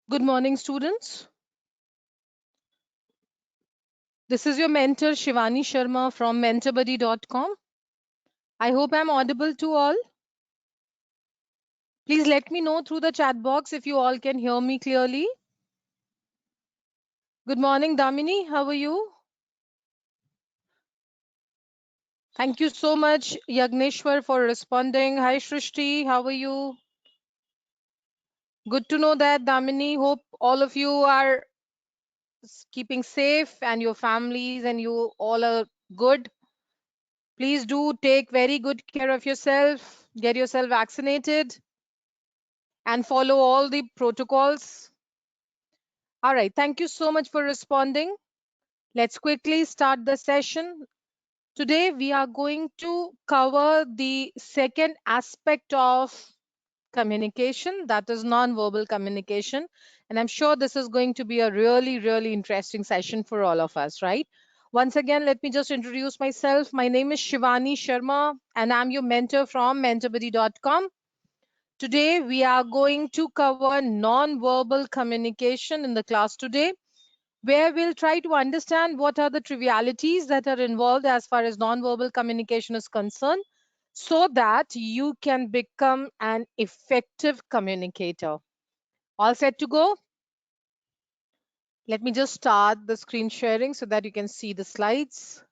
Good morning, students. This is your mentor Shivani Sharma from mentorbuddy.com. I hope I'm audible to all. Please let me know through the chat box if you all can hear me clearly. Good morning, Damini. How are you? Thank you so much, Yagneshwar, for responding. Hi, Shrishti. How are you? Good to know that, Damini. Hope all of you are keeping safe and your families and you all are good. Please do take very good care of yourself. Get yourself vaccinated and follow all the protocols. All right, thank you so much for responding. Let's quickly start the session. Today, we are going to cover the second aspect of communication, that is non-verbal communication. And I'm sure this is going to be a really, really interesting session for all of us, right? Once again, let me just introduce myself. My name is Shivani Sharma, and I'm your mentor from mentorbuddy.com. Today, we are going to cover non-verbal communication in the class today, where we'll try to understand what are the trivialities that are involved as far as non-verbal communication is concerned, so that you can become an effective communicator. All set to go? Let me just start the screen sharing so that you can see the slides.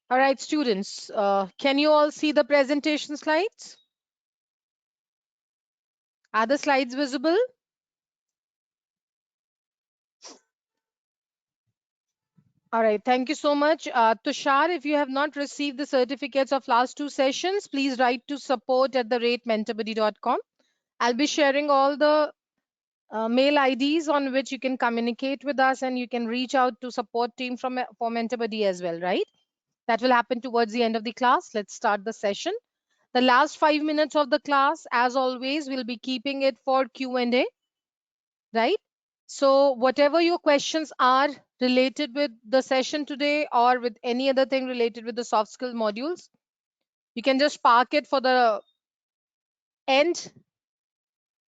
All right, students, can you all see the presentation slides? Are the slides visible? All right, thank you so much. Tushar, if you have not received the certificates of last two sessions, please write to support@mentorbuddy.com. I'll be sharing all the mail IDs on which you can communicate with us, and you can reach out to support team for MentorBuddy as well, right? That will happen towards the end of the class. Let's start the session. The last 5 minutes of the class, as always, we'll be keeping it for Q&A, right? So whatever your questions are related with the session today or with any other thing related with the soft skill modules, you can just park it for the end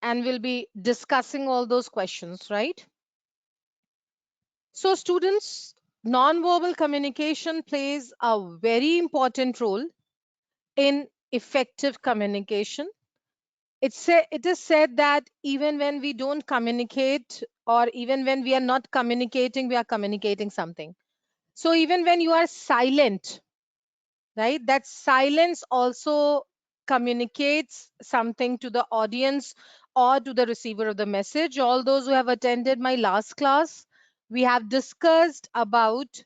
and we'll be discussing all those questions, right? So students, non-verbal communication plays a very important role in effective communication. It is said that even when we don't communicate or even when we are not communicating, we are communicating something. So even when you are silent, right, that silence also communicates something to the audience or to the receiver of the message. All those who have attended my last class, we have discussed about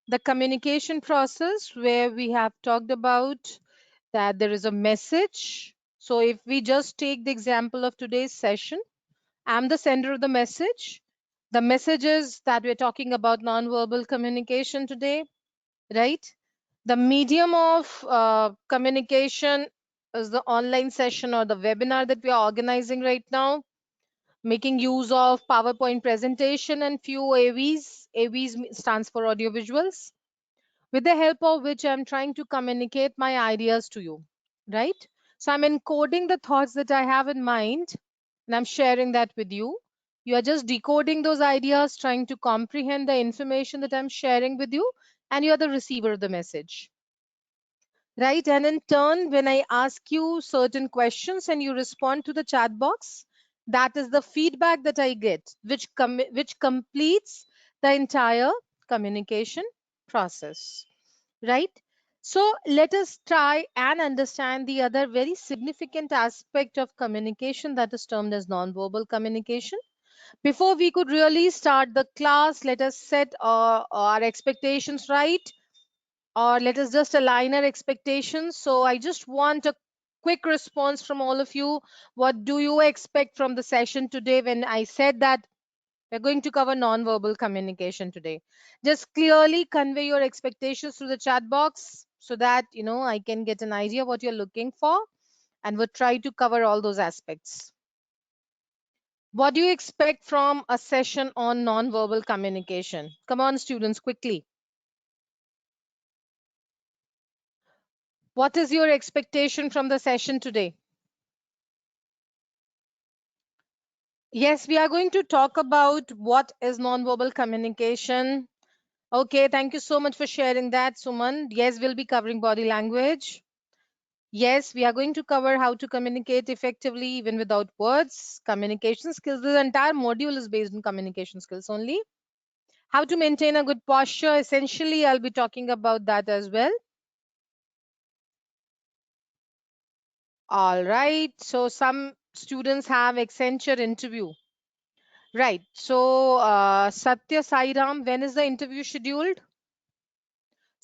the communication process where we have talked about that there is a message. So if we just take the example of today's session, I'm the sender of the message. The messages that we're talking about nonverbal communication today, right? The medium of communication is the online session or the webinar that we are organizing right now, making use of PowerPoint presentation and few AVs. AVs stands for audio visuals, with the help of which I'm trying to communicate my ideas to you, right? So I'm encoding the thoughts that I have in mind and I'm sharing that with you. You are just decoding those ideas, trying to comprehend the information that I'm sharing with you, and you are the receiver of the message, right? And in turn, when I ask you certain questions and you respond to the chat box, that is the feedback that I get, which completes the entire communication process, right? So let us try and understand the other very significant aspect of communication that is termed as nonverbal communication. Before we could really start the class, let us set our expectations right, or let us just align our expectations. So I just want a quick response from all of you. What do you expect from the session today when I said that we're going to cover non-verbal communication today? Just clearly convey your expectations through the chat box so that I can get an idea what you're looking for. and would try to cover all those aspects. What do you expect from a session on non-verbal communication? Come on, students, quickly. What is your expectation from the session today? Yes, we are going to talk about what is non-verbal communication. Okay, thank you so much for sharing that, Suman. Yes, we'll be covering body language. Yes, we are going to cover how to communicate effectively even without words. Communication skills. The entire module is based on communication skills only. How to maintain a good posture. Essentially, I'll be talking about that as well. All right. So some students have Accenture interview. Right. So Satya Sairam, when is the interview scheduled?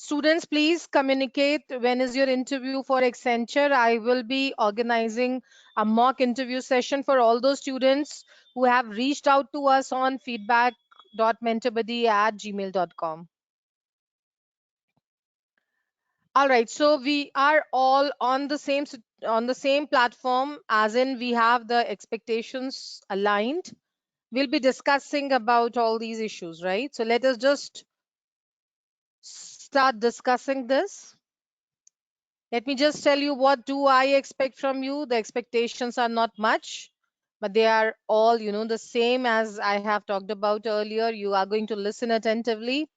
Students, please communicate when is your interview for Accenture. I will be organizing a mock interview session for all those students who have reached out to us on feedback.mentorbuddy@gmail.com. All right, so we are all on the same platform, as in we have the expectations aligned. We'll be discussing about all these issues, right? So let us just start discussing this. Let me just tell you, what do I expect from you? The expectations are not much, but they are all, the same as I have talked about earlier. You are going to listen attentively.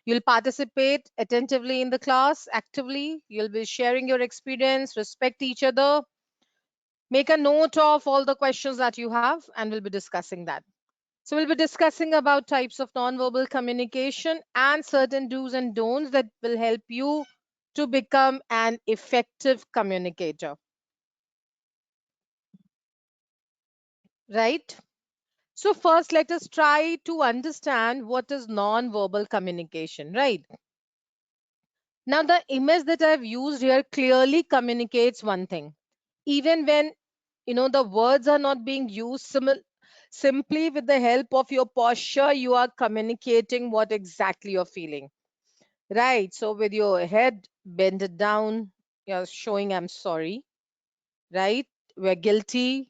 You'll participate attentively in the class, actively. You'll be sharing your experience, respect each other. Make a note of all the questions that you have, and we'll be discussing that. So we'll be discussing about types of nonverbal communication and certain do's and don'ts that will help you to become an effective communicator, right? So first, let us try to understand what is nonverbal communication, right? Now, the image that I've used here clearly communicates one thing. Even when, the words are not being used, simply with the help of your posture, you are communicating what exactly you're feeling. Right. So with your head bended down, you're showing I'm sorry. Right. We're guilty.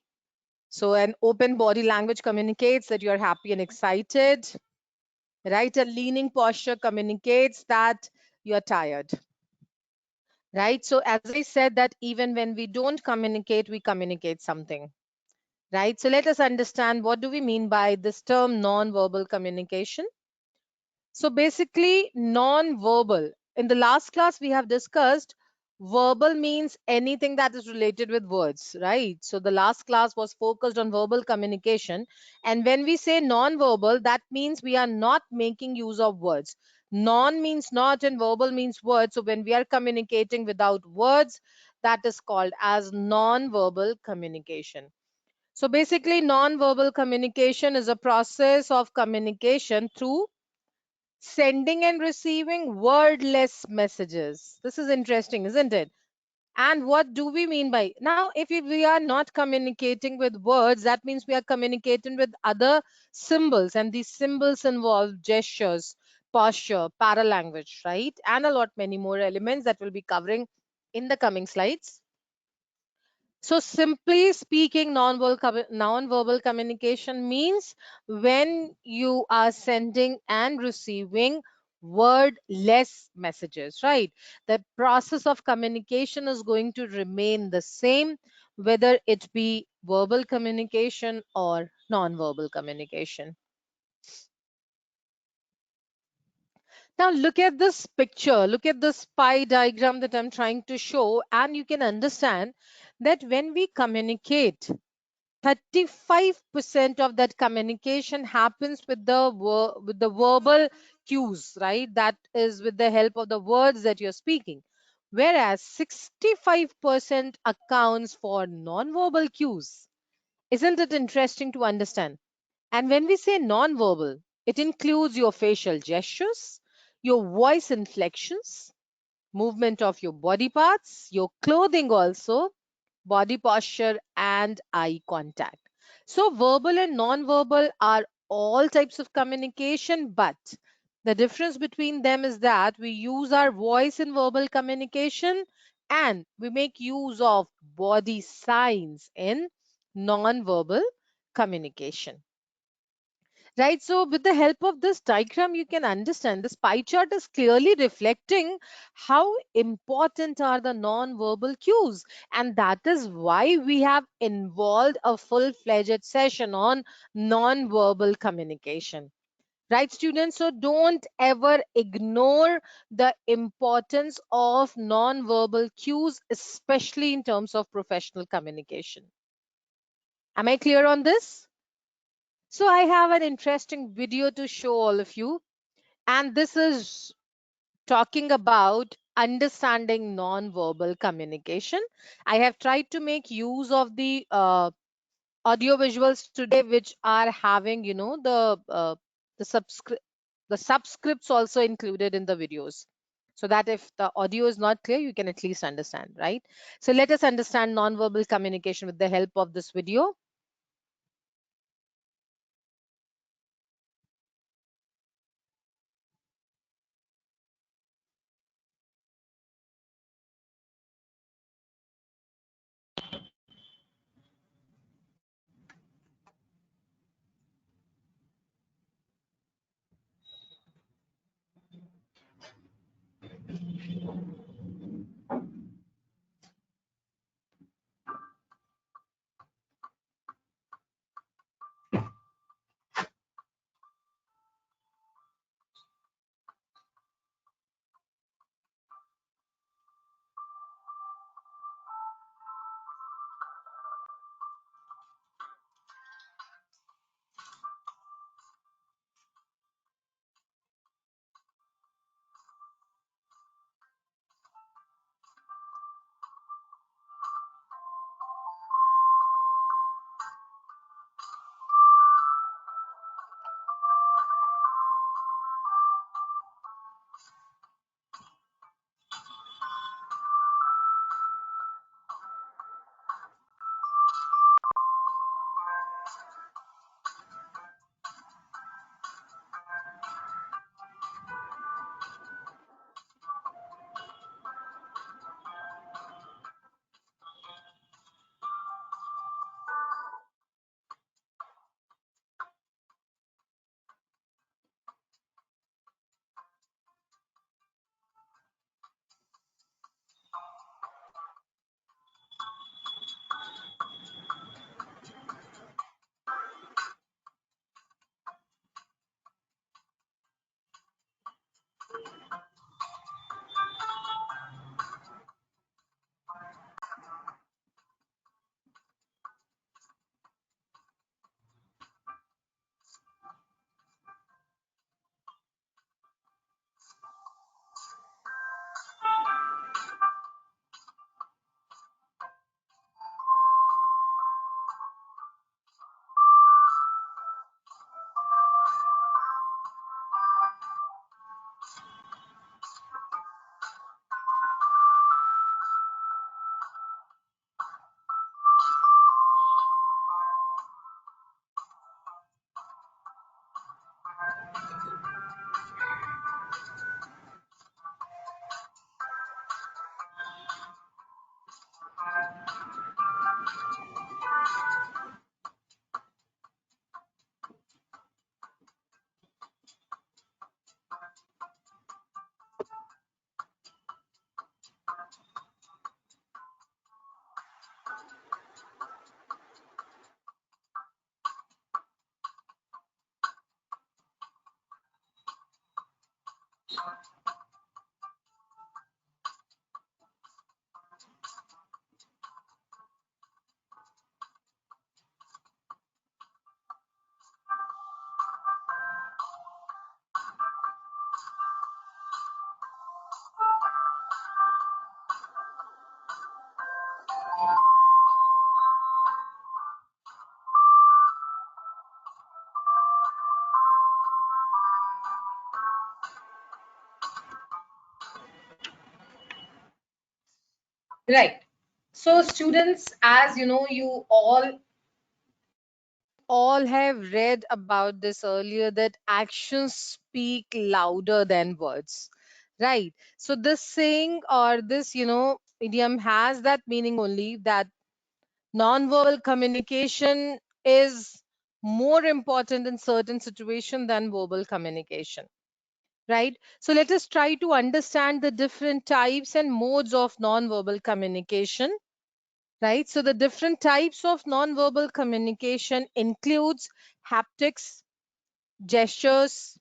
So an open body language communicates that you're happy and excited. Right. A leaning posture communicates that you're tired. Right. So as I said, that even when we don't communicate, we communicate something. Right. So let us understand, what do we mean by this term non-verbal communication? So basically, non-verbal. In the last class, we have discussed verbal means anything that is related with words, right? So the last class was focused on verbal communication. And when we say non-verbal, that means we are not making use of words. Non means not and verbal means words. So when we are communicating without words, that is called as non-verbal communication. So basically, non-verbal communication is a process of communication through sending and receiving wordless messages. This is interesting, isn't it? And what do we mean by now? If we are not communicating with words, that means we are communicating with other symbols, and these symbols involve gestures, posture, paralanguage, right? And a lot many more elements that we'll be covering in the coming slides. So simply speaking, non-verbal communication means when you are sending and receiving wordless messages, right? The process of communication is going to remain the same, whether it be verbal communication or non-verbal communication. Now look at this picture, look at this pie diagram that I'm trying to show, and you can understand that when we communicate, 35% of that communication happens with the verbal cues, right? That is with the help of the words that you're speaking. Whereas 65% accounts for non-verbal cues. Isn't it interesting to understand? And when we say non-verbal, it includes your facial gestures, your voice inflections, movement of your body parts, your clothing also, body posture, and eye contact. So, verbal and non-verbal are all types of communication, but the difference between them is that we use our voice in verbal communication and we make use of body signs in non-verbal communication. Right, so with the help of this diagram, you can understand this pie chart is clearly reflecting how important are the non-verbal cues. And that is why we have involved a full-fledged session on non-verbal communication. Right, students? So don't ever ignore the importance of non-verbal cues, especially in terms of professional communication. Am I clear on this? So I have an interesting video to show all of you, and this is talking about understanding non-verbal communication. I have tried to make use of the audio visuals today, which are having, the the subscripts also included in the videos, so that if the audio is not clear, you can at least understand, right? So let us understand non-verbal communication with the help of this video. Right. So students, as you know, you all have read about this earlier, that actions speak louder than words. Right. So this saying, or this, idiom has that meaning only, that non-verbal communication is more important in certain situation than verbal communication, right? So let us try to understand the different types and modes of non-verbal communication, right? So the different types of non-verbal communication includes haptics, gestures,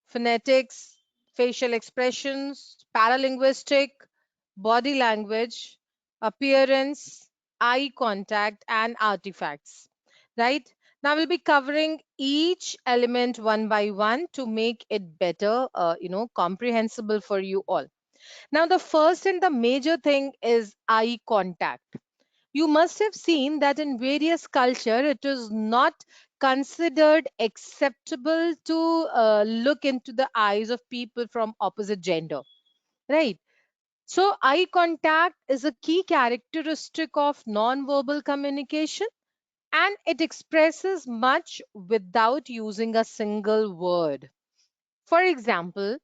phonetics, facial expressions, paralinguistic, body language, appearance, eye contact, and artifacts. Right? Now we'll be covering each element one by one to make it better, comprehensible for you all. Now, the first and the major thing is eye contact. You must have seen that in various culture it is not considered acceptable to look into the eyes of people from opposite gender, right? So eye contact is a key characteristic of non-verbal communication, and it expresses much without using a single word. For example,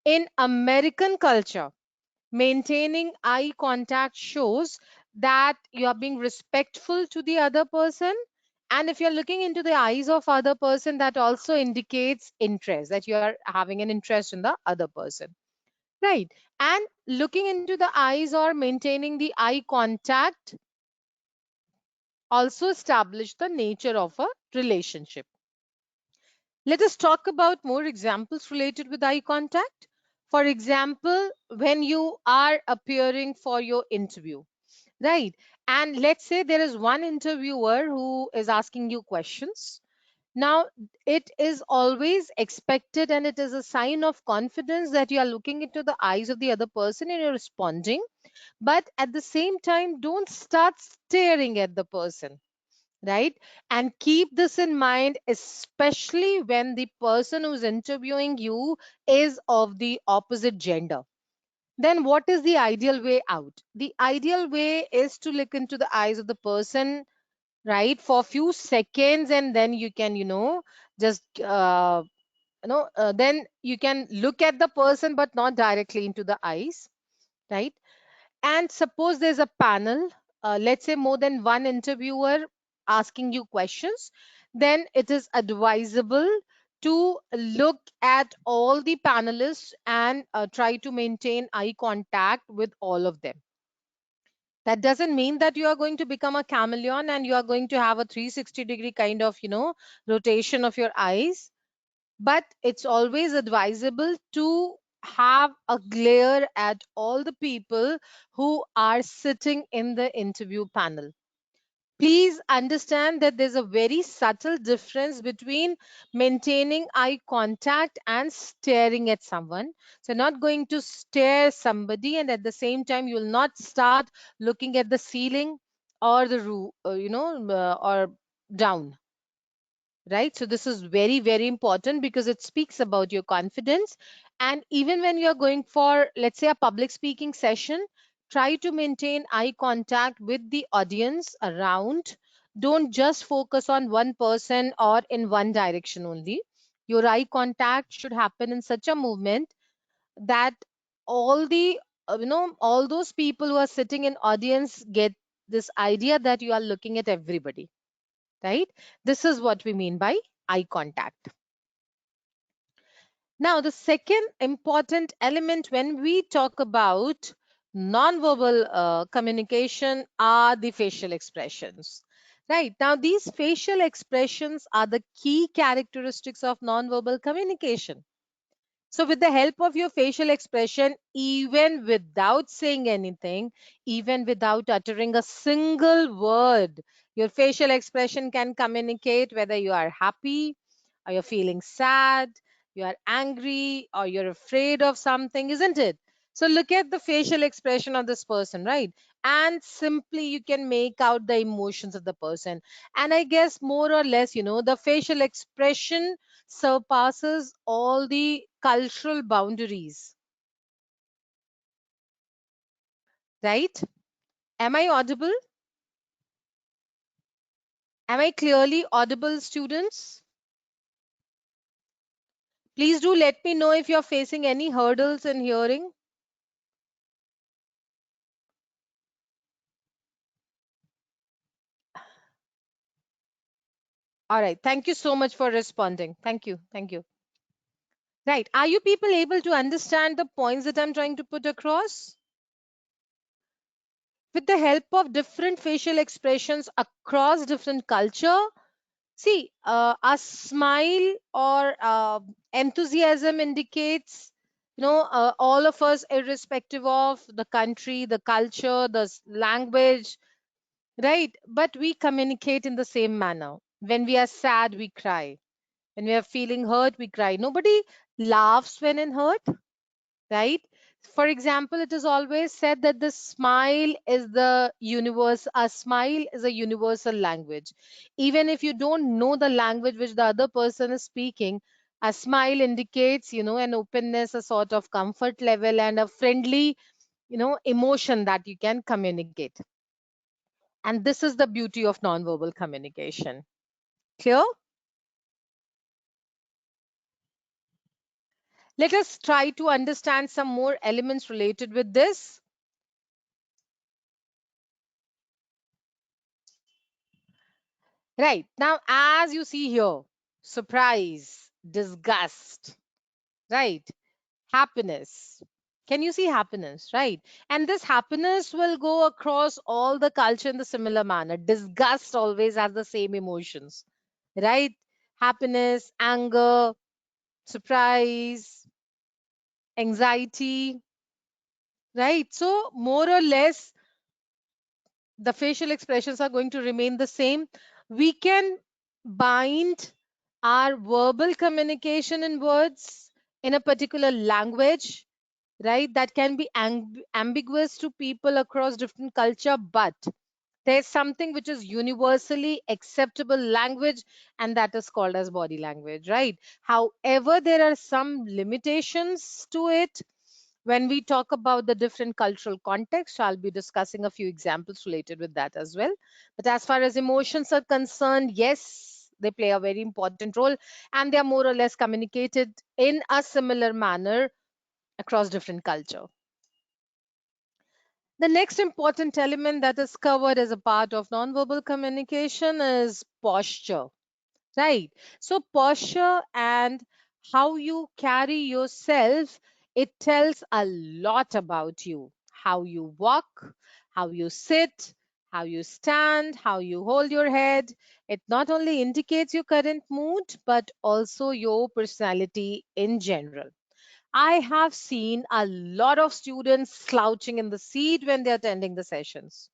in American culture, maintaining eye contact shows that you are being respectful to the other person, and if you're looking into the eyes of other person, that also indicates interest, that you are having an interest in the other person, right? And looking into the eyes or maintaining the eye contact also establish the nature of a relationship. Let us talk about more examples related with eye contact. For example, when you are appearing for your interview, right? And let's say there is one interviewer who is asking you questions. Now, it is always expected and it is a sign of confidence that you are looking into the eyes of the other person and you're responding. But at the same time, don't start staring at the person, right? And keep this in mind, especially when the person who's interviewing you is of the opposite gender. Then what is the ideal way out? The ideal way is to look into the eyes of the person, right, for a few seconds, and then you can, just then you can look at the person but not directly into the eyes, right? And suppose there's a panel, let's say more than one interviewer asking you questions, then it is advisable to look at all the panelists and try to maintain eye contact with all of them. That doesn't mean that you are going to become a chameleon and you are going to have a 360-degree kind of, rotation of your eyes, but it's always advisable to have a glare at all the people who are sitting in the interview panel. Please understand that there's a very subtle difference between maintaining eye contact and staring at someone. So, not going to stare somebody, and at the same time, you will not start looking at the ceiling or the roof, or down, right? So this is very, very important because it speaks about your confidence. And even when you're going for, let's say, a public speaking session, try to maintain eye contact with the audience around. Don't just focus on one person or in one direction only. Your eye contact should happen in such a movement that all the all those people who are sitting in audience get this idea that you are looking at everybody, right? This is what we mean by eye contact. Now, the second important element when we talk about nonverbal communication are the facial expressions. Right. Now, these facial expressions are the key characteristics of nonverbal communication. So, with the help of your facial expression, even without saying anything, even without uttering a single word, your facial expression can communicate whether you are happy or you're feeling sad, you are angry, or you're afraid of something, isn't it? So, look at the facial expression of this person, right? And simply you can make out the emotions of the person. And I guess more or less, the facial expression surpasses all the cultural boundaries, right? Am I audible? Am I clearly audible, students? Please do let me know if you're facing any hurdles in hearing. All right. Thank you so much for responding. Thank you. Thank you. Right. Are you people able to understand the points that I'm trying to put across? With the help of different facial expressions across different culture, see, a smile or enthusiasm indicates, all of us, irrespective of the country, the culture, the language, right? But we communicate in the same manner. When we are sad, we cry. When we are feeling hurt, we cry. Nobody laughs when in hurt, right? For example, it is always said that the smile is the universe, a smile is a universal language. Even if you don't know the language which the other person is speaking, a smile indicates, an openness, a sort of comfort level, and a friendly, emotion that you can communicate. And this is the beauty of nonverbal communication. Clear? Let us try to understand some more elements related with this. Right. Now, as you see here, surprise, disgust, right? Happiness. Can you see happiness, right? And this happiness will go across all the culture in the similar manner. Disgust always has the same emotions, right? Happiness, anger, surprise, anxiety, right? So, more or less, the facial expressions are going to remain the same. We can bind our verbal communication in words in a particular language, right? That can be ambiguous to people across different culture, but there's something which is universally acceptable language, and that is called as body language, right? However, there are some limitations to it when we talk about the different cultural contexts. I'll be discussing a few examples related with that as well. But as far as emotions are concerned, yes, they play a very important role, and they are more or less communicated in a similar manner across different culture. The next important element that is covered as a part of nonverbal communication is posture. Right. So posture and how you carry yourself, it tells a lot about you. How you walk, how you sit, how you stand, how you hold your head. It not only indicates your current mood, but also your personality in general. I have seen a lot of students slouching in the seat when they're attending the sessions,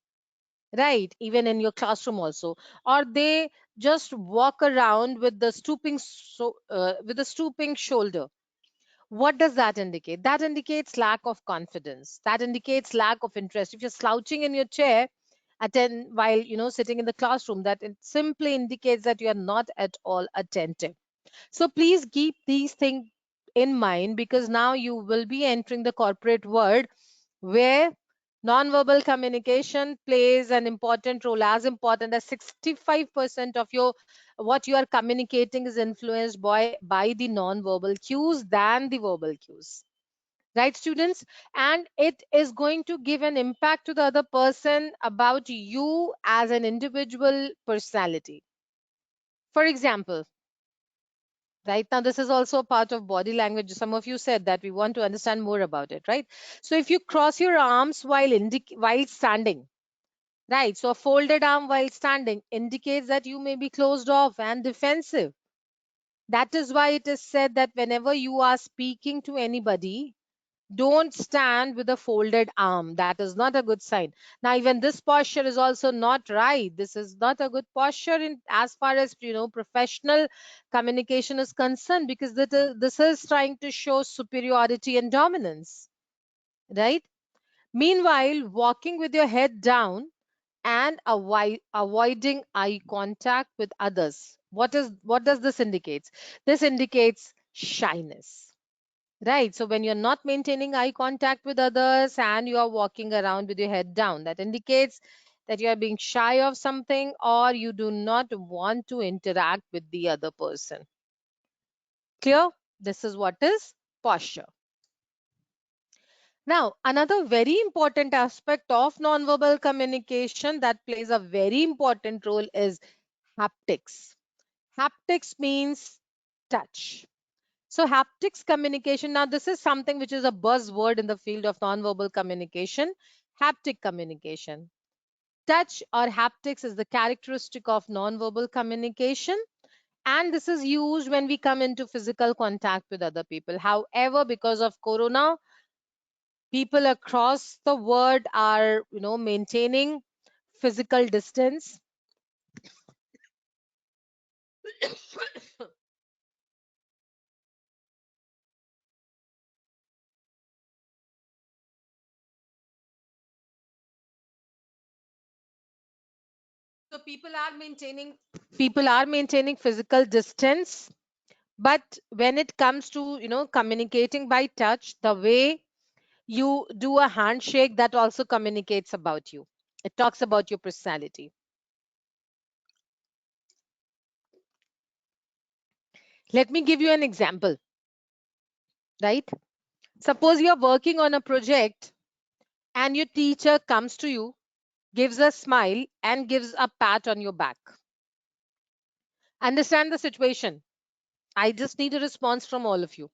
right? Even in your classroom also, or they just walk around with the with the stooping shoulder. What does that indicate? That indicates lack of confidence, that indicates lack of interest. If you're slouching in your chair attend while sitting in the classroom, that it simply indicates that you are not at all attentive. So please keep these things in mind, because now you will be entering the corporate world where nonverbal communication plays an important role, as important as 65% of your what you are communicating is influenced by the nonverbal cues than the verbal cues. Right, students? And it is going to give an impact to the other person about you as an individual personality. For example, right now, this is also a part of body language. Some of you said that we want to understand more about it, right? So if you cross your arms while standing, right? So a folded arm while standing indicates that you may be closed off and defensive. That is why it is said that whenever you are speaking to anybody, don't stand with a folded arm. That is not a good sign. Now, even this posture is also not right. This is not a good posture in as far as professional communication is concerned, because this is trying to show superiority and dominance, right? Meanwhile, walking with your head down and avoiding eye contact with others. What does this indicate? This indicates shyness. Right. So when you're not maintaining eye contact with others and you are walking around with your head down, that indicates that you are being shy of something, or you do not want to interact with the other person. Clear? This is what is posture. Now, another very important aspect of nonverbal communication that plays a very important role is haptics. Haptics means touch. So haptics communication, now this is something which is a buzzword in the field of nonverbal communication. Haptic communication. Touch or haptics is the characteristic of nonverbal communication, and this is used when we come into physical contact with other people. However, because of corona, people across the world are, maintaining physical distance. So people are maintaining physical distance, but when it comes to, communicating by touch, the way you do a handshake, that also communicates about you. It talks about your personality. Let me give you an example, right? Suppose you're working on a project and your teacher comes to you, gives a smile, and gives a pat on your back. Understand the situation. I just need a response from all of you.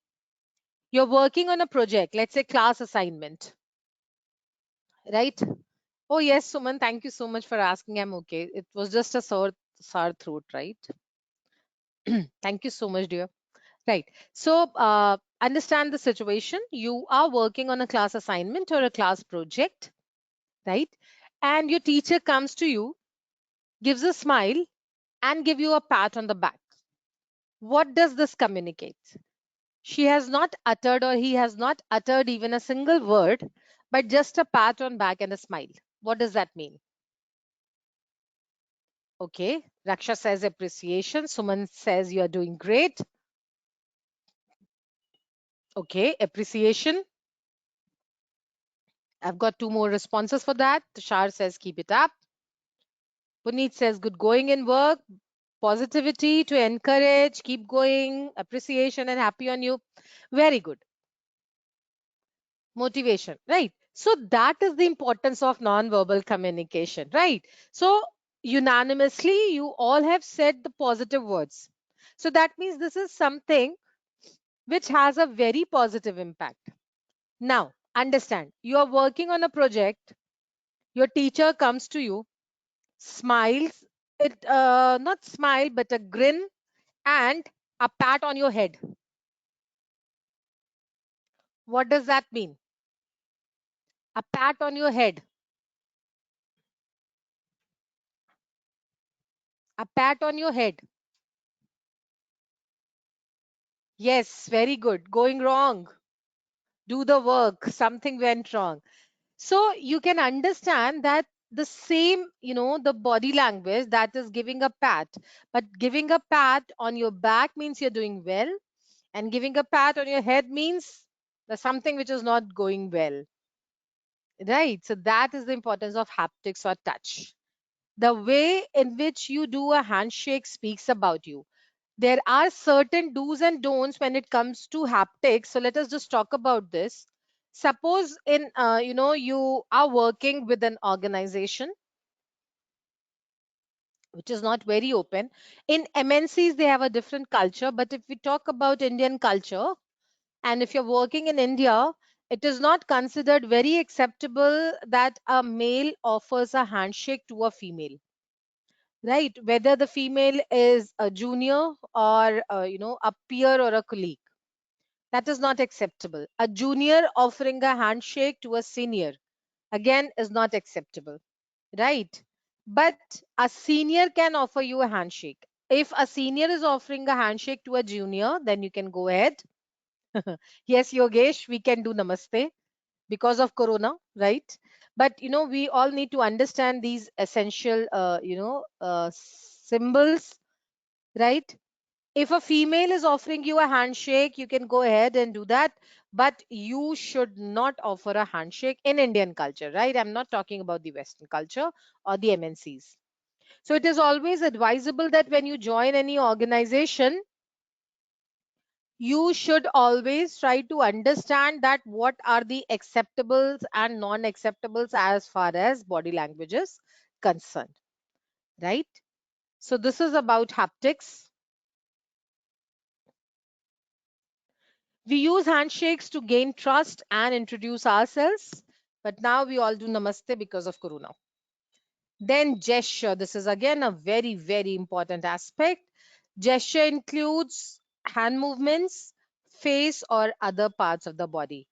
You're working on a project, let's say class assignment, right? Oh, yes, Suman, thank you so much for asking. I'm okay. It was just a sour throat, right? Thank you so much, dear. Right. So, understand the situation. You are working on a class assignment or a class project, right? And your teacher comes to you, gives a smile, and give you a pat on the back. What does this communicate? She has not uttered, or he has not uttered even a single word, but just a pat on back and a smile. What does that mean? Okay. Raksha says appreciation. Suman says you are doing great. Okay. Appreciation. I've got two more responses for that. Tushar says keep it up. Puneet says good going in work. Positivity to encourage, keep going, appreciation, and happy on you. Very good. Motivation, right? So that is the importance of non-verbal communication, right? So unanimously, you all have said the positive words. So that means this is something which has a very positive impact. Now, understand, you are working on a project, your teacher comes to you, smiles, not smile, but a grin and a pat on your head. What does that mean? A pat on your head. A pat on your head. Yes, very good. Going wrong. Do the work. Something went wrong. So you can understand that the same, the body language, that is giving a pat. But giving a pat on your back means you're doing well. And giving a pat on your head means there's something which is not going well. Right. So that is the importance of haptics or touch. The way in which you do a handshake speaks about you. There are certain do's and don'ts when it comes to haptics. So let us just talk about this. Suppose you are working with an organization which is not very open. In MNCs, they have a different culture. But if we talk about Indian culture, and if you're working in India, it is not considered very acceptable that a male offers a handshake to a female, right? Whether the female is a junior or a peer or a colleague, that is not acceptable. A junior offering a handshake to a senior, again, is not acceptable, right? But a senior can offer you a handshake. If a senior is offering a handshake to a junior, then you can go ahead. Yes, Yogesh, we can do namaste because of corona, right? But we all need to understand these essential symbols, right? If a female is offering you a handshake, you can go ahead and do that, but you should not offer a handshake in Indian culture, right? I'm not talking about the Western culture or the MNCs. So it is always advisable that when you join any organization, you should always try to understand that what are the acceptables and non-acceptables as far as body language is concerned, right? So this is about haptics. We use handshakes to gain trust and introduce ourselves, but now we all do namaste because of corona. Then gesture. This is again a very, very important aspect. Gesture includes hand movements, face, or other parts of the body.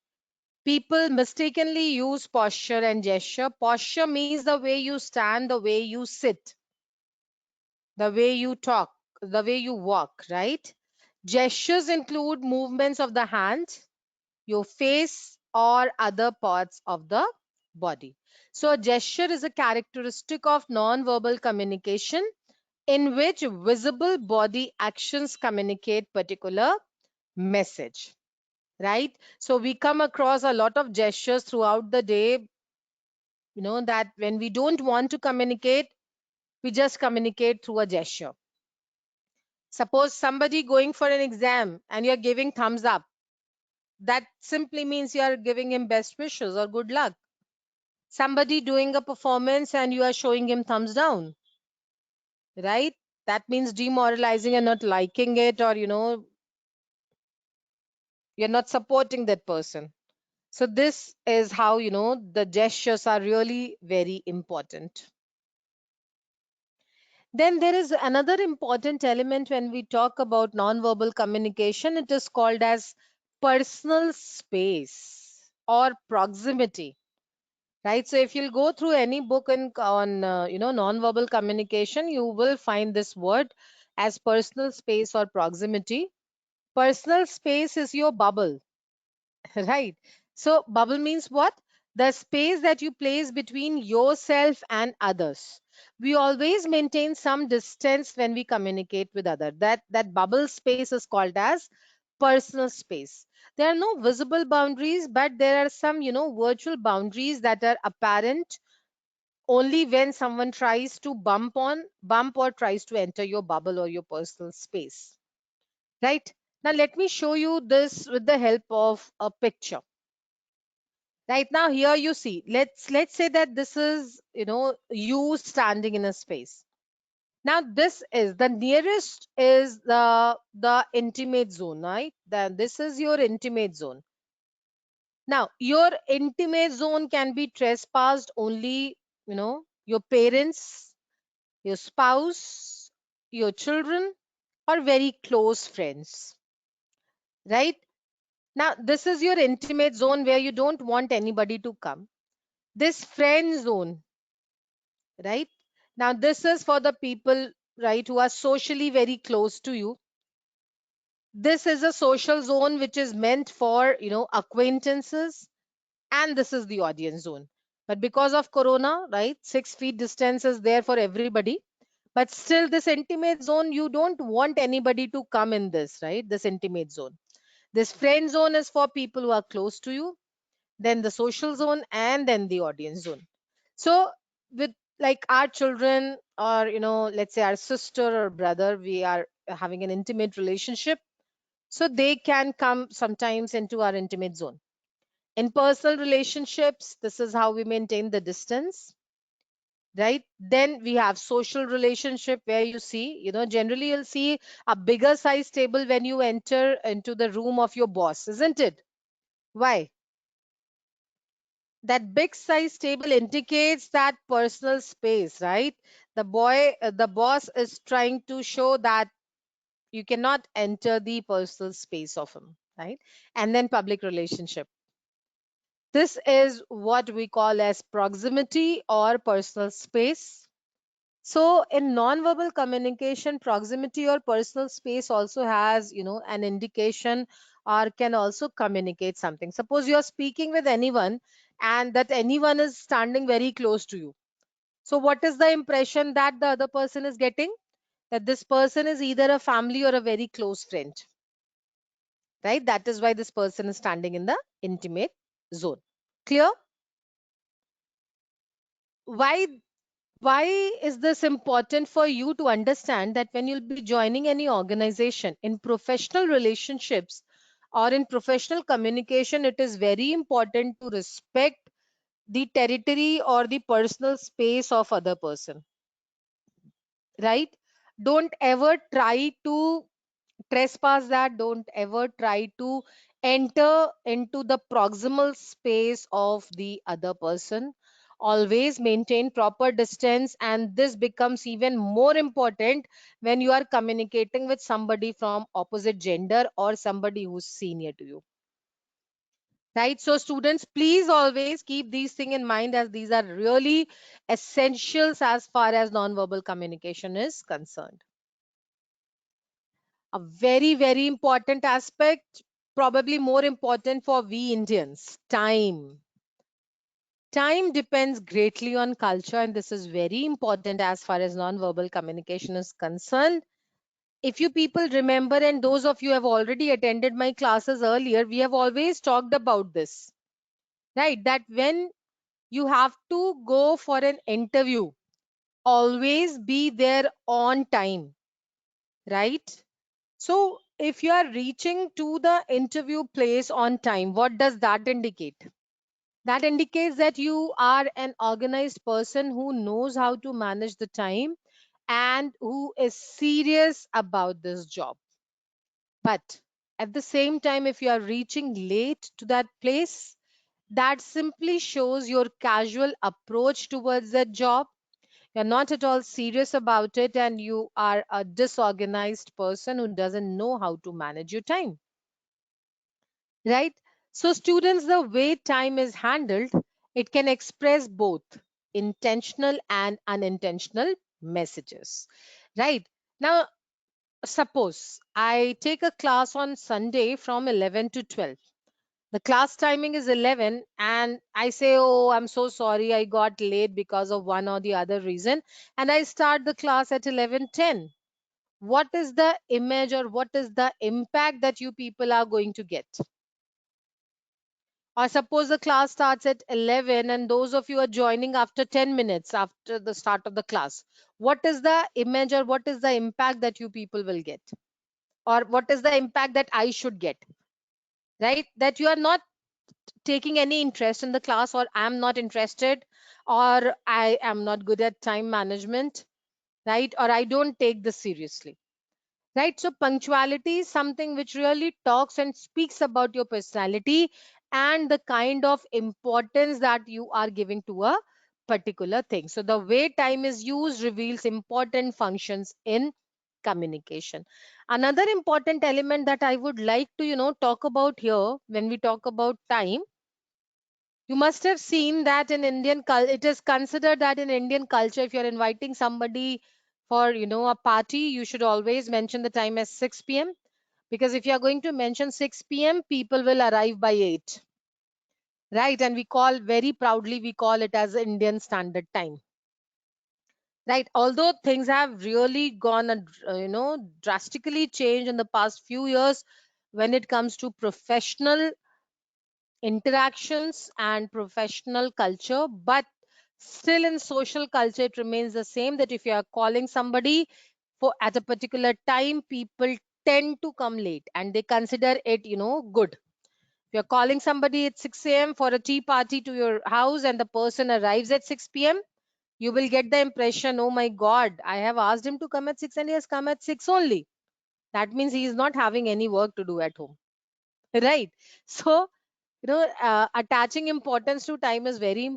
People mistakenly use posture and gesture. Posture means the way you stand, the way you sit, the way you talk, the way you walk, right? Gestures include movements of the hand, your face, or other parts of the body. So, a gesture is a characteristic of non-verbal communication in which visible body actions communicate particular message, right? So, we come across a lot of gestures throughout the day, that when we don't want to communicate, we just communicate through a gesture. Suppose somebody going for an exam and you're giving thumbs up, that simply means you are giving him best wishes or good luck. Somebody doing a performance and you are showing him thumbs down, right? That means demoralizing and not liking it, or you're not supporting that person. So this is how the gestures are really very important. Then there is another important element when we talk about non-verbal communication. It is called as personal space or proximity, right? So if you'll go through any book on non-verbal communication, you will find this word as personal space or proximity. Personal space is your bubble. Right. So bubble means what? The space that you place between yourself and others. We always maintain some distance when we communicate with other. That bubble space is called as personal space. There are no visible boundaries, but there are some, virtual boundaries that are apparent only when someone tries to bump or tries to enter your bubble or your personal space. Right? Now let me show you this with the help of a picture. Right now here you see, let's say that this is you standing in a space. Now this is the nearest is the intimate zone, right? Then this is your intimate zone. Now your intimate zone can be trespassed only your parents, your spouse, your children, or very close friends, right? Now this is your intimate zone where you don't want anybody to come. This friend zone, right? Now this is for the people, right, who are socially very close to you. This is a social zone which is meant for acquaintances, and this is the audience zone. But because of corona, right, 6 feet distance is there for everybody, but still this intimate zone, you don't want anybody to come in this, right? This intimate zone, this friend zone is for people who are close to you, then the social zone, and then the audience zone. So with like our children, or let's say our sister or brother, we are having an intimate relationship, so they can come sometimes into our intimate zone. In personal relationships, this is how we maintain the distance, right? Then we have social relationship, where you see, generally you'll see a bigger size table when you enter into the room of your boss, isn't it? Why? That big size table indicates that personal space, right? The boss is trying to show that you cannot enter the personal space of him, right? And then public relationship, this is what we call as proximity or personal space. So in non-verbal communication, proximity or personal space also has an indication, or can also communicate something. Suppose you are speaking with anyone and that anyone is standing very close to you. So what is the impression that the other person is getting? That this person is either a family or a very close friend, right? That is why this person is standing in the intimate zone. Clear? Why why is this important for you to understand? That when you'll be joining any organization in professional relationships or in professional communication, it is very important to respect the territory or the personal space of other person, right? Don't ever try to trespass that. Don't ever try to enter into the proximal space of the other person. Always maintain proper distance, and this becomes even more important when you are communicating with somebody from opposite gender or somebody who's senior to you. Right? So, students, please always keep these things in mind, as these are really essentials as far as nonverbal communication is concerned. A very, very important aspect, probably more important for we Indians: time. Time depends greatly on culture, and this is very important as far as non-verbal communication is concerned. If you people remember, and those of you have already attended my classes earlier, we have always talked about this, right? That when you have to go for an interview, always be there on time, right? So, if you are reaching to the interview place on time, what does that indicate? That indicates that you are an organized person who knows how to manage the time and who is serious about this job. But at the same time, if you are reaching late to that place, that simply shows your casual approach towards that job. You're not at all serious about it, and you are a disorganized person who doesn't know how to manage your time. Right? So, students, the way time is handled, it can express both intentional and unintentional messages. Right? Now, suppose I take a class on Sunday from 11 to 12. The class timing is 11, and I say, "Oh, I'm so sorry, I got late because of one or the other reason," and I start the class at 11:10. What is the image or what is the impact that you people are going to get? Or suppose the class starts at 11 and those of you are joining after 10 minutes after the start of the class. What is the image or what is the impact that you people will get? Or what is the impact that I should get? Right? That you are not taking any interest in the class, or I'm not interested, or I am not good at time management, right? Or I don't take this seriously. Right? So, punctuality is something which really talks and speaks about your personality and the kind of importance that you are giving to a particular thing. So, the way time is used reveals important functions in communication. Another important element that I would like to, talk about here when we talk about time, you must have seen that in Indian culture, it is considered that in Indian culture, if you're inviting somebody for, a party, you should always mention the time as 6 p.m. Because if you're going to mention 6 p.m., people will arrive by 8, right? And very proudly, we call it as Indian Standard Time, right? Although things have really gone, drastically changed in the past few years when it comes to professional interactions and professional culture, but still in social culture it remains the same, that if you are calling somebody for at a particular time, people tend to come late and they consider it, good. If you're calling somebody at 6 a.m. for a tea party to your house and the person arrives at 6 p.m., you will get the impression, oh my god, I have asked him to come at 6 and he has come at 6 only. That means he is not having any work to do at home. Right? So, attaching importance to time is very,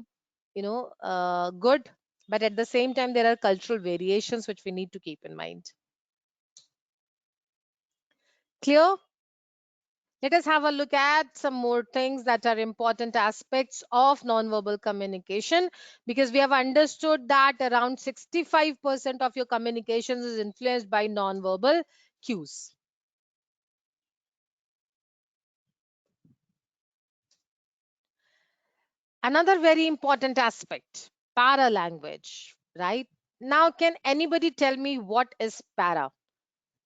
good, but at the same time there are cultural variations which we need to keep in mind. Clear? Let us have a look at some more things that are important aspects of nonverbal communication, because we have understood that around 65% of your communications is influenced by nonverbal cues. Another very important aspect, para language, right? Now, can anybody tell me what is para?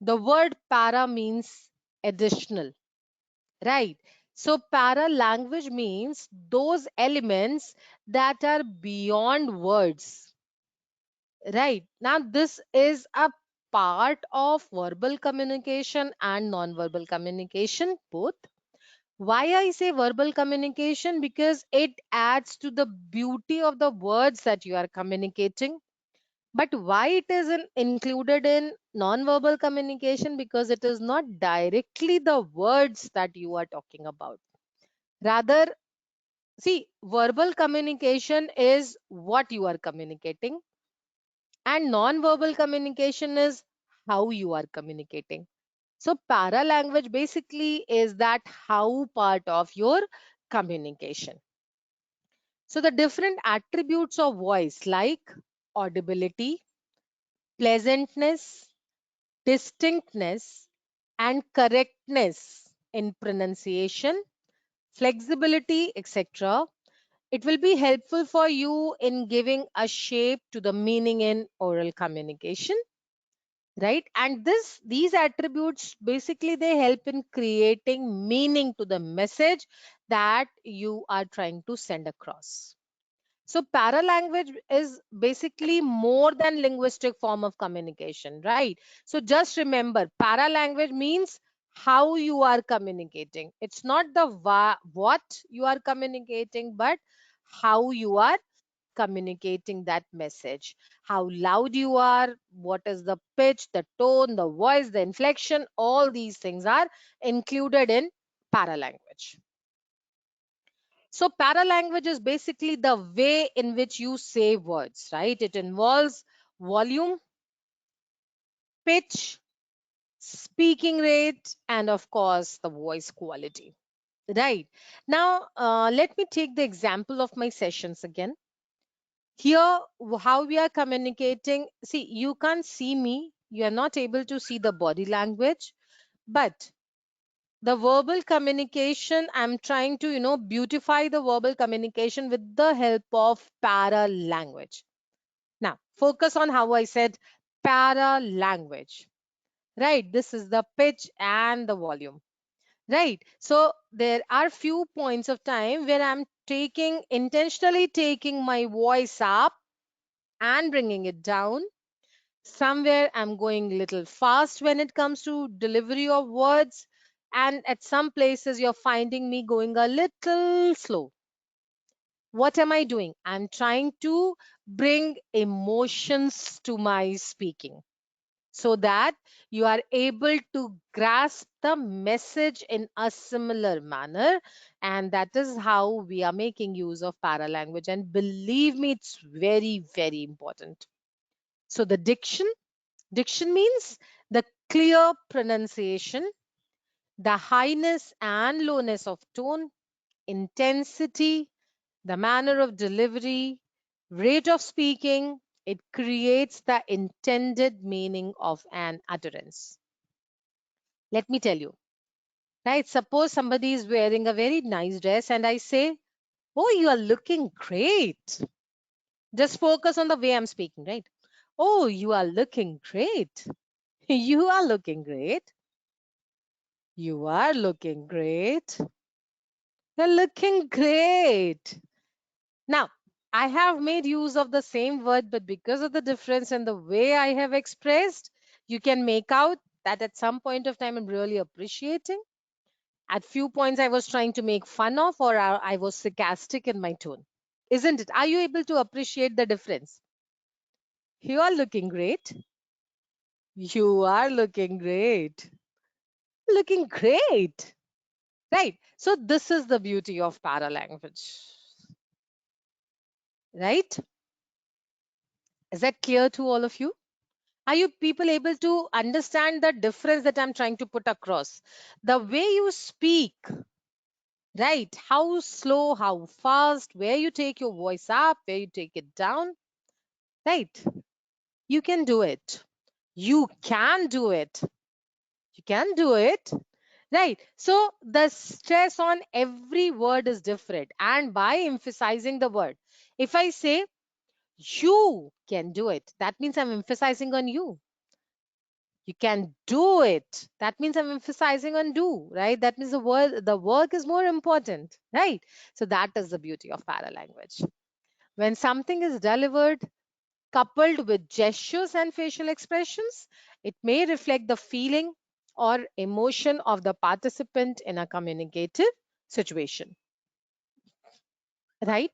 The word para means additional, right? So, para language means those elements that are beyond words, right? Now, this is a part of verbal communication and non-verbal communication both. Why I say verbal communication? Because it adds to the beauty of the words that you are communicating. But why it is included in non-verbal communication? Because it is not directly the words that you are talking about. Rather, see, verbal communication is what you are communicating, and non-verbal communication is how you are communicating. So, paralanguage basically is that how part of your communication. So, the different attributes of voice like audibility, pleasantness, distinctness, and correctness in pronunciation, flexibility, etc. It will be helpful for you in giving a shape to the meaning in oral communication, right? And these attributes basically they help in creating meaning to the message that you are trying to send across. So paralanguage is basically more than linguistic form of communication, right? So just remember, paralanguage means how you are communicating. It's not the what you are communicating, but how you are communicating that message. How loud you are, what is the pitch, the tone, the voice, the inflection, all these things are included in paralanguage. So paralanguage is basically the way in which you say words, right? It involves volume, pitch, speaking rate, and of course, the voice quality. Right. Now, let me take the example of my sessions again. Here, how we are communicating. See, you can't see me. You are not able to see the body language, but the verbal communication, I'm trying to, beautify the verbal communication with the help of para language. Now, focus on how I said para language, right? This is the pitch and the volume, right? So there are few points of time where I'm intentionally taking my voice up and bringing it down. Somewhere I'm going a little fast when it comes to delivery of words, and at some places you're finding me going a little slow. What am I doing? I'm trying to bring emotions to my speaking so that you are able to grasp the message in a similar manner. And that is how we are making use of paralanguage. And believe me, it's very, very important. So the diction means the clear pronunciation, the highness and lowness of tone, intensity, the manner of delivery, rate of speaking. It creates the intended meaning of an utterance. Let me tell you, right? Suppose somebody is wearing a very nice dress and I say, "Oh, you are looking great." Just focus on the way I'm speaking, right? "Oh, you are looking great." You are looking great. You are looking great. You're looking great. Now, I have made use of the same word, but because of the difference in the way I have expressed, you can make out that at some point of time I'm really appreciating. At few points, I was trying to make fun of, or I was sarcastic in my tone. Isn't it? Are you able to appreciate the difference? You are looking great. You are looking great. Looking great. Right. So this is the beauty of paralanguage. Right? Is that clear to all of you? Are you people able to understand the difference that I'm trying to put across? The way you speak, right? How slow, how fast, where you take your voice up, where you take it down, right? You can do it. You can do it. You can do it. Right. So the stress on every word is different. And by emphasizing the word, if I say you can do it, that means I'm emphasizing on you. You can do it. That means I'm emphasizing on do, right? That means the work is more important, right? So that is the beauty of paralanguage. When something is delivered coupled with gestures and facial expressions, it may reflect the feeling or emotion of the participant in a communicative situation, right?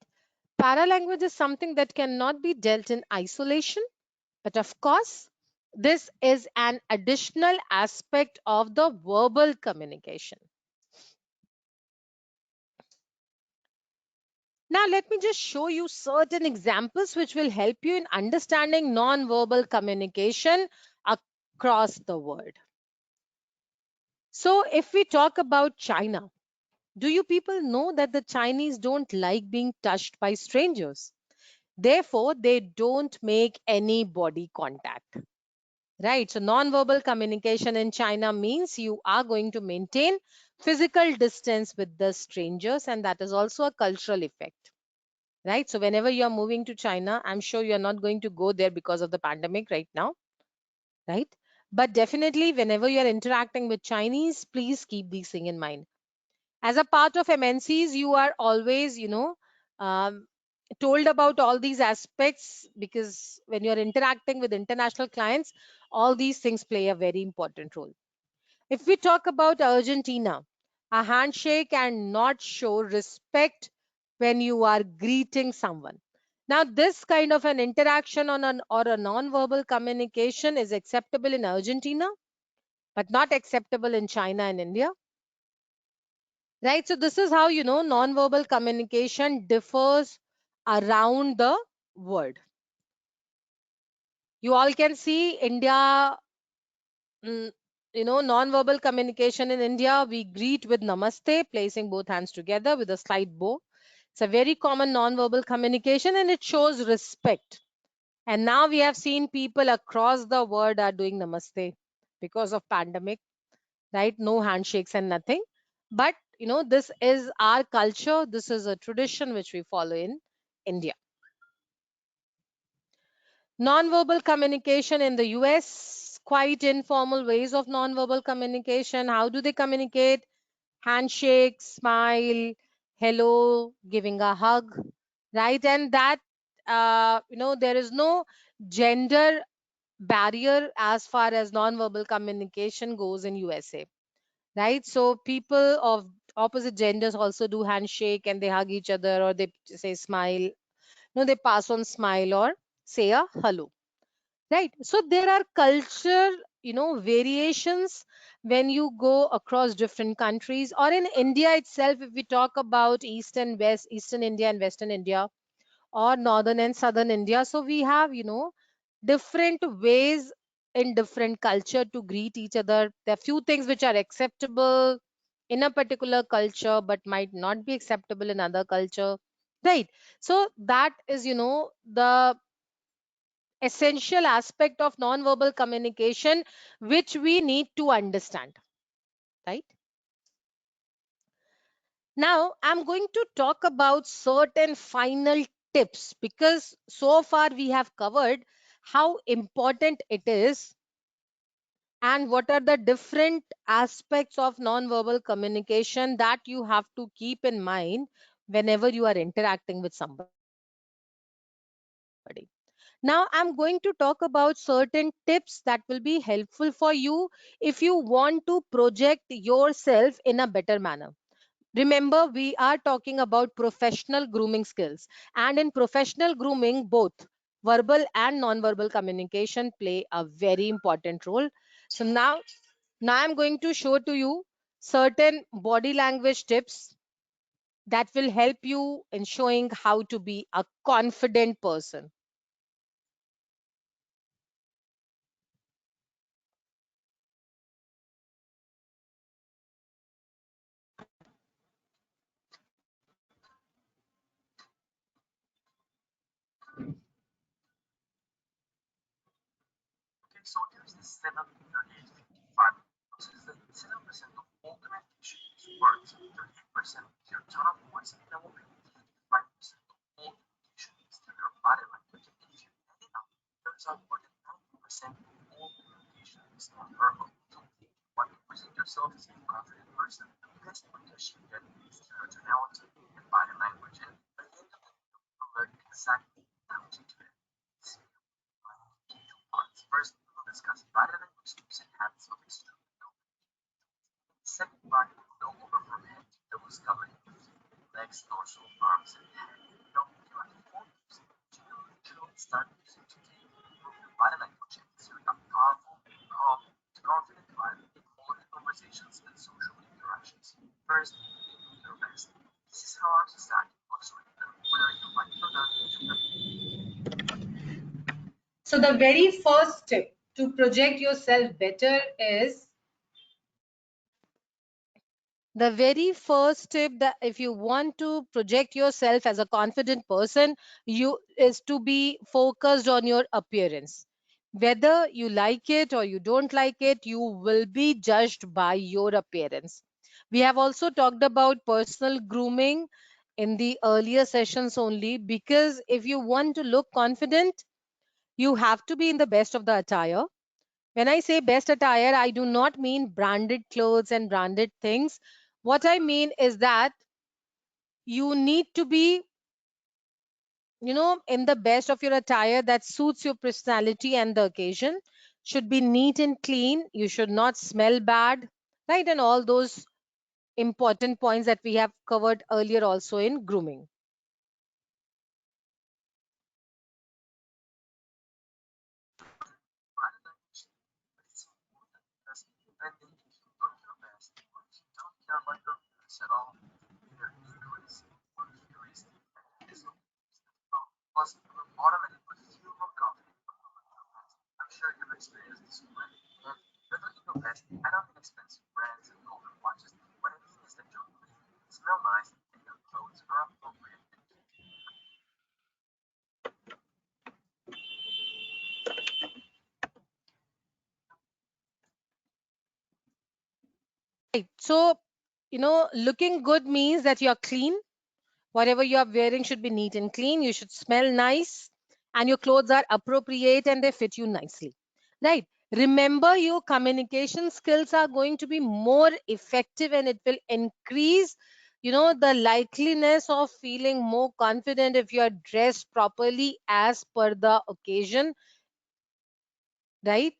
Paralanguage is something that cannot be dealt in isolation. But of course, this is an additional aspect of the verbal communication. Now, let me just show you certain examples which will help you in understanding non-verbal communication across the world. So, if we talk about China, do you people know that the Chinese don't like being touched by strangers? Therefore, they don't make any body contact. Right. So, non-verbal communication in China means you are going to maintain physical distance with the strangers, and that is also a cultural effect. Right. So, whenever you are moving to China, I'm sure you're not going to go there because of the pandemic right now. Right. But definitely, whenever you're interacting with Chinese, please keep these things in mind. As a part of MNCs, you are always, um, told about all these aspects, because when you're interacting with international clients, all these things play a very important role. If we talk about Argentina, a handshake and not show respect when you are greeting someone. Now, this kind of an interaction on an or a non-verbal communication is acceptable in Argentina, but not acceptable in China and India. Right. So this is how, non-verbal communication differs around the world. You all can see India, mm, non-verbal communication in India, we greet with namaste, placing both hands together with a slight bow. It's a very common non-verbal communication and it shows respect. And now we have seen people across the world are doing namaste because of pandemic, right? No handshakes and nothing. But, this is our culture. This is a tradition which we follow in India. Non-verbal communication in the US, quite informal ways of non-verbal communication. How do they communicate? Handshake, smile, hello, giving a hug, right? And that, there is no gender barrier as far as non-verbal communication goes in USA, right? So people of opposite genders also do handshake and they hug each other, or they say smile. No, they pass on smile or say a hello, right? So there are culture, variations when you go across different countries, or in India itself. If we talk about east and west, eastern India and western India, or northern and southern India, so we have, different ways in different culture to greet each other. There are few things which are acceptable in a particular culture but might not be acceptable in other culture, right? So that is, the essential aspect of non-verbal communication which we need to understand, right? Now I'm going to talk about certain final tips, because so far we have covered how important it is and what are the different aspects of non-verbal communication that you have to keep in mind whenever you are interacting with somebody. Now I'm going to talk about certain tips that will be helpful for you if you want to project yourself in a better manner. Remember, we are talking about professional grooming skills, and in professional grooming, both verbal and non-verbal communication play a very important role. So now I'm going to show to you certain body language tips that will help you in showing how to be a confident person. So the very first tip to project yourself better is the very first tip that if you want to project yourself as a confident person, you is to be focused on your appearance. Whether you like it or you don't like it, you will be judged by your appearance. We have also talked about personal grooming in the earlier sessions only, because if you want to look confident, you have to be in the best of the attire. When I say best attire, I do not mean branded clothes and branded things. What I mean is that you need to be, in the best of your attire that suits your personality and the occasion. Should be neat and clean. You should not smell bad, right? And all those important points that we have covered earlier also in grooming. Right. So, looking good means that you're clean. Whatever you are wearing should be neat and clean. You should smell nice, and your clothes are appropriate and they fit you nicely. Right. Remember, your communication skills are going to be more effective, and it will increase, the likeliness of feeling more confident if you are dressed properly as per the occasion. Right.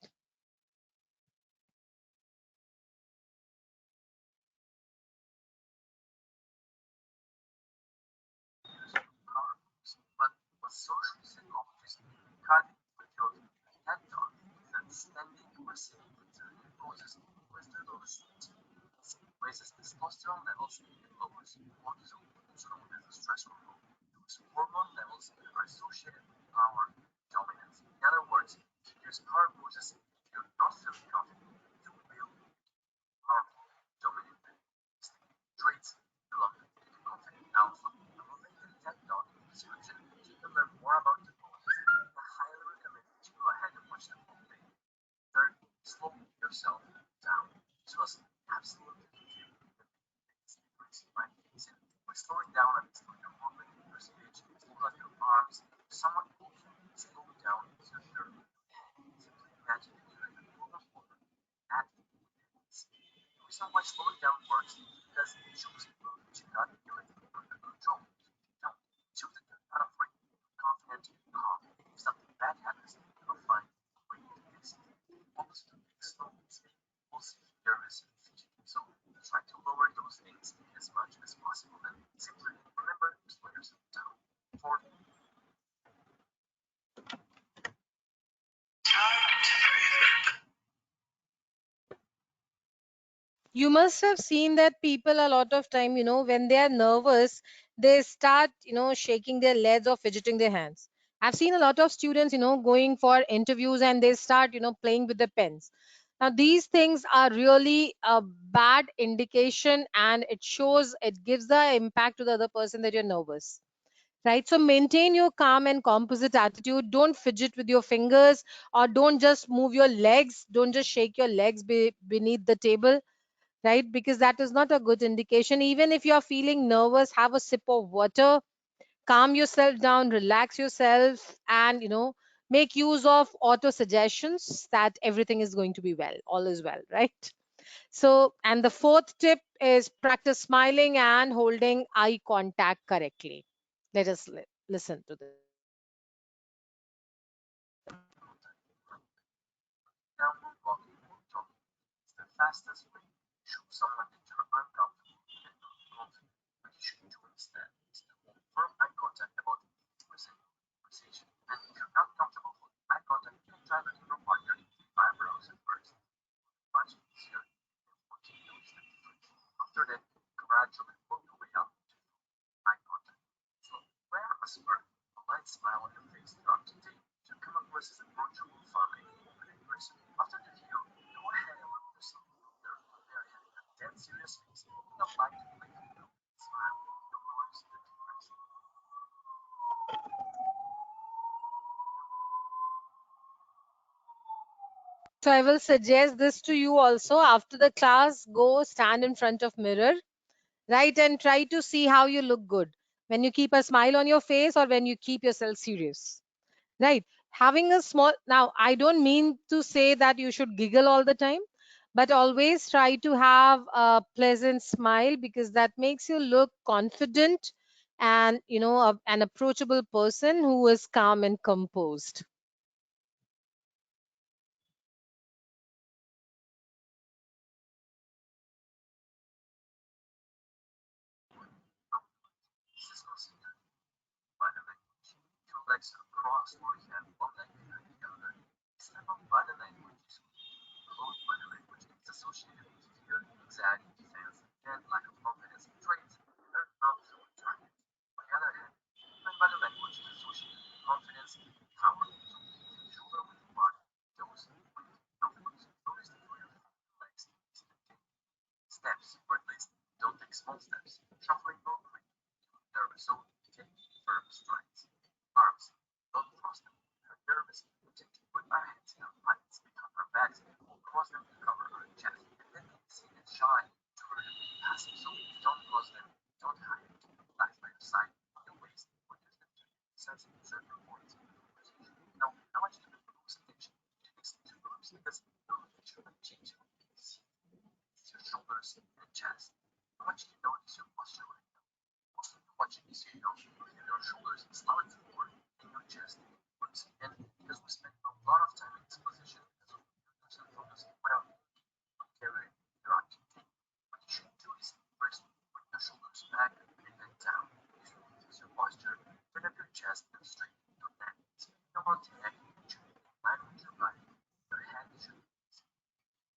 You must have seen that people a lot of time, when they are nervous, they start, shaking their legs or fidgeting their hands. I've seen a lot of students, going for interviews and they start, playing with the pens. Now, these things are really a bad indication, and it shows, it gives the impact to the other person that you're nervous. Right. So maintain your calm and composite attitude. Don't fidget with your fingers, or don't just move your legs. Don't just shake your legs beneath the table, right? Because that is not a good indication. Even if you are feeling nervous, have a sip of water, calm yourself down, relax yourself, and make use of auto suggestions that everything is going to be well, all is well, right? So, and the fourth tip is practice smiling and holding eye contact correctly. Let us listen to this. So I will suggest this to you also. After the class, go stand in front of mirror, right, and try to see how you look good when you keep a smile on your face or when you keep yourself serious, right? Having a small, now I don't mean to say that you should giggle all the time, but always try to have a pleasant smile, because that makes you look confident and an approachable person who is calm and composed.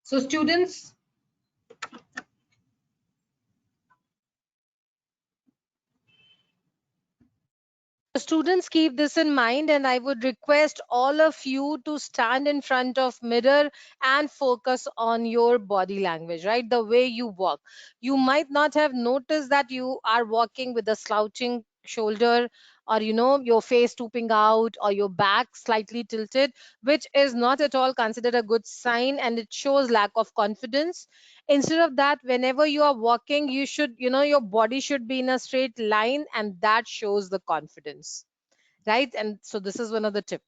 So students, students, keep this in mind, and I would request all of you to stand in front of mirror and focus on your body language, right? The way you walk. You might not have noticed that you are walking with a slouching shoulder, or your face stooping out, or your back slightly tilted, which is not at all considered a good sign, and it shows lack of confidence. Instead of that, whenever you are walking, you should, your body should be in a straight line, and that shows the confidence, right? And so this is one of the tips.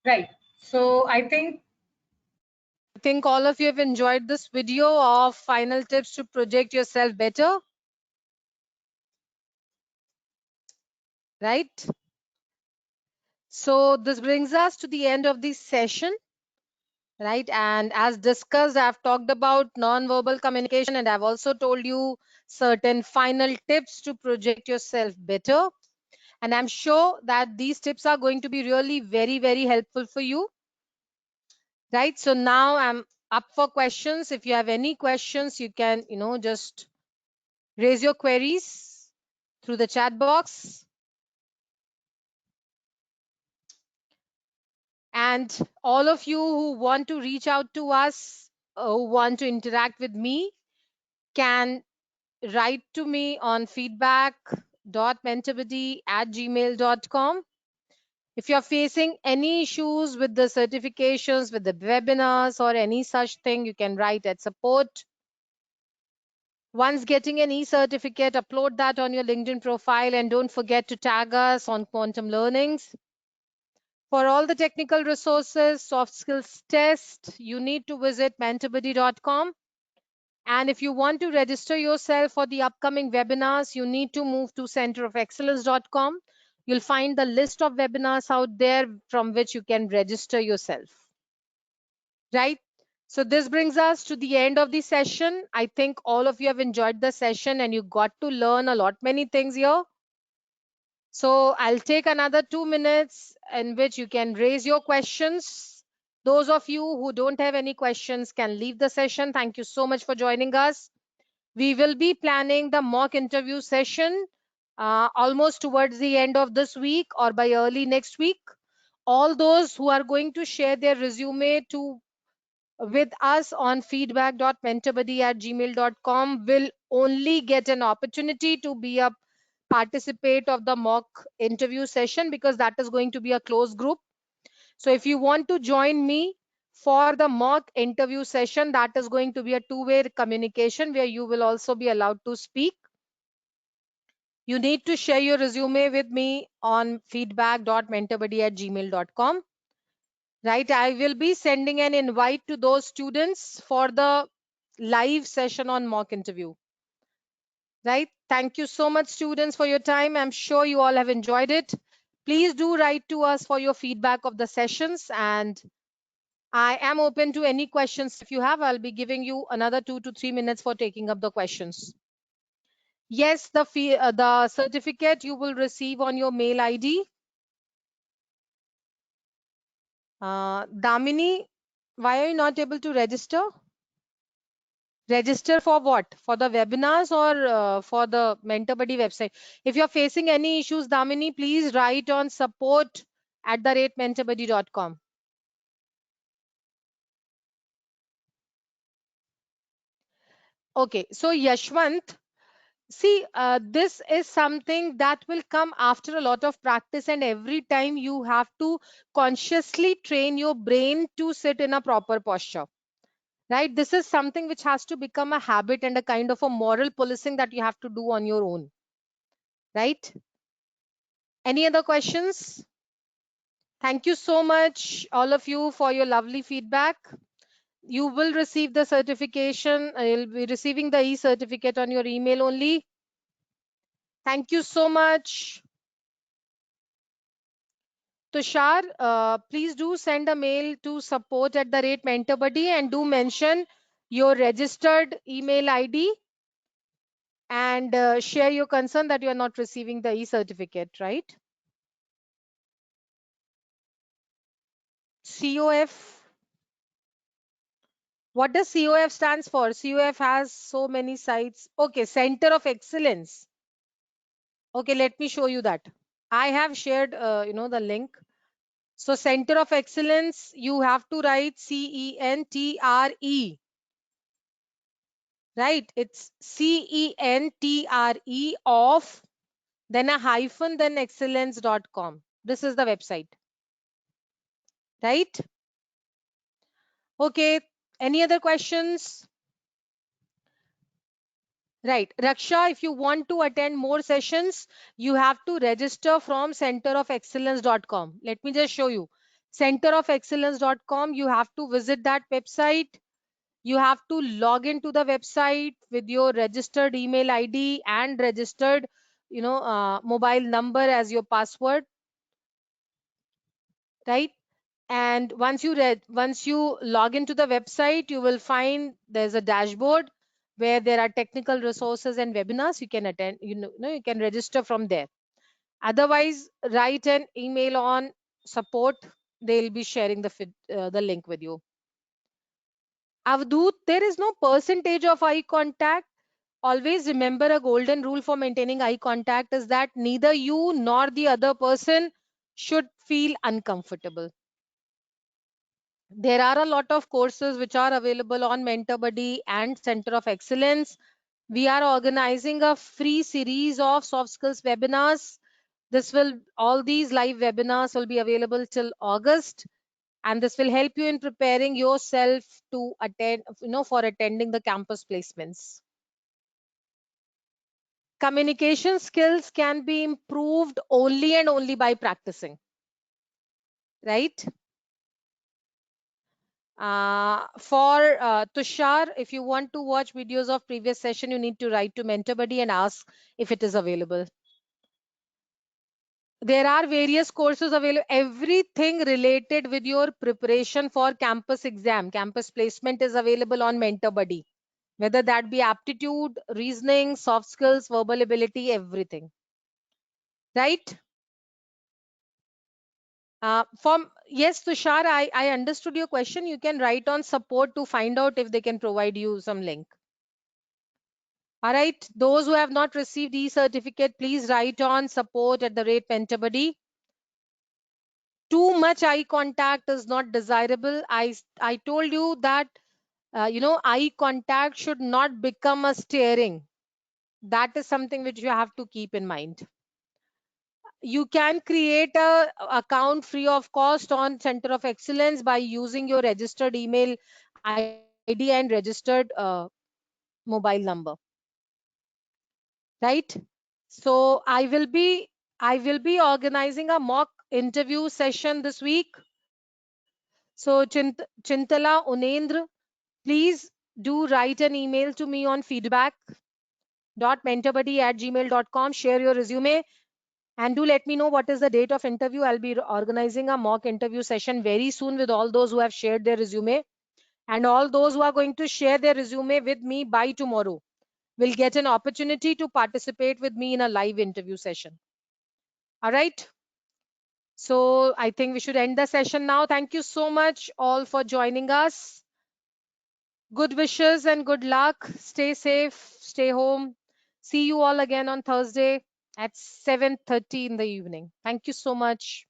Right. So I think all of you have enjoyed this video of final tips to project yourself better, right? So this brings us to the end of this session, right? And as discussed, I've talked about non-verbal communication, and I've also told you certain final tips to project yourself better. And I'm sure that these tips are going to be really very, very helpful for you, right? So now I'm up for questions. If you have any questions, you can, just raise your queries through the chat box. And all of you who want to reach out to us, who want to interact with me, can write to me on feedback.mentorbuddy@gmail.com. If you're facing any issues with the certifications, with the webinars, or any such thing, you can write at support. Once getting an e-certificate, upload that on your LinkedIn profile, and don't forget to tag us on Quantum Learnings. For all the technical resources, soft skills test, you need to visit mentorbuddy.com. And if you want to register yourself for the upcoming webinars, you need to move to centerofexcellence.com. You'll find the list of webinars out there from which you can register yourself. Right? So this brings us to the end of the session. I think all of you have enjoyed the session and you got to learn a lot many things here. So I'll take another 2 minutes in which you can raise your questions. Those of you who don't have any questions can leave the session. Thank you so much for joining us. We will be planning the mock interview session almost towards the end of this week or by early next week. All those who are going to share their resume with us on feedback.mentorbuddy@gmail.com will only get an opportunity to be a participate of the mock interview session, because that is going to be a closed group. So if you want to join me for the mock interview session, that is going to be a two-way communication where you will also be allowed to speak. You need to share your resume with me on feedback.mentorbuddy@gmail.com. Right, I will be sending an invite to those students for the live session on mock interview. Right, thank you so much, students, for your time. I'm sure you all have enjoyed it. Please do write to us for your feedback of the sessions, and I am open to any questions if you have. I'll be giving you another 2 to 3 minutes for taking up the questions. Yes, the certificate you will receive on your mail ID. Damini, why are you not able to register? Register for what? For the webinars or for the MentorBuddy website? If you're facing any issues, Damini, please write on support@mentorbuddy.com. Okay, so Yashwant, see, this is something that will come after a lot of practice, and every time you have to consciously train your brain to sit in a proper posture. Right? This is something which has to become a habit and a kind of a moral policing that you have to do on your own. Right? Any other questions? Thank you so much, all of you, for your lovely feedback. You will receive the certification. You'll be receiving the e-certificate on your email only. Thank you so much. Tushar, please do send a mail to support@mentorbuddy and do mention your registered email ID and share your concern that you are not receiving the e-certificate, right? COF. What does COF stands for? COF has so many sites. Okay, Center of Excellence. Okay, let me show you that. I have shared, the link. So Center of Excellence, you have to write CENTRE, right? It's CENTRE of, then a hyphen, then excellence.com. This is the website, right? Okay, any other questions? Right. Raksha, if you want to attend more sessions, you have to register from centerofexcellence.com. Let me just show you. Centerofexcellence.com, you have to visit that website. You have to log into the website with your registered email ID and registered, mobile number as your password, right? And once you log into the website, you will find there's a dashboard where there are technical resources and webinars you can attend. You can register from there. Otherwise, write an email on support. They'll be sharing the link with you. Avdut, there is no percentage of eye contact. Always remember, a golden rule for maintaining eye contact is that neither you nor the other person should feel uncomfortable. There are a lot of courses which are available on MentorBuddy and Center of Excellence. We are organizing a free series of soft skills webinars. All these live webinars will be available till August, and this will help you in preparing yourself to attend, for attending the campus placements. Communication skills can be improved only and only by practicing, right? For Tushar, if you want to watch videos of previous session, you need to write to MentorBuddy and ask if it is available. There are various courses available. Everything related with your preparation for campus exam, campus placement is available on MentorBuddy. Whether that be aptitude, reasoning, soft skills, verbal ability, everything. Right? Yes, Tushar, I understood your question. You can write on support to find out if they can provide you some link. All right. Those who have not received e-certificate, please write on support@mentorbuddy. Too much eye contact is not desirable. I told you that eye contact should not become a staring. That is something which you have to keep in mind. You can create a account free of cost on Center of Excellence by using your registered email ID and registered mobile number, right? So I will be organizing a mock interview session this week. So Chintala Unendra, please do write an email to me on feedback.mentorbuddy@gmail.com. Share your resume and do let me know what is the date of interview. I'll be organizing a mock interview session very soon with all those who have shared their resume, and all those who are going to share their resume with me by tomorrow will get an opportunity to participate with me in a live interview session. All right. So I think we should end the session now. Thank you so much all for joining us. Good wishes and good luck. Stay safe, stay home. See you all again on Thursday at 7:30 in the evening. Thank you so much.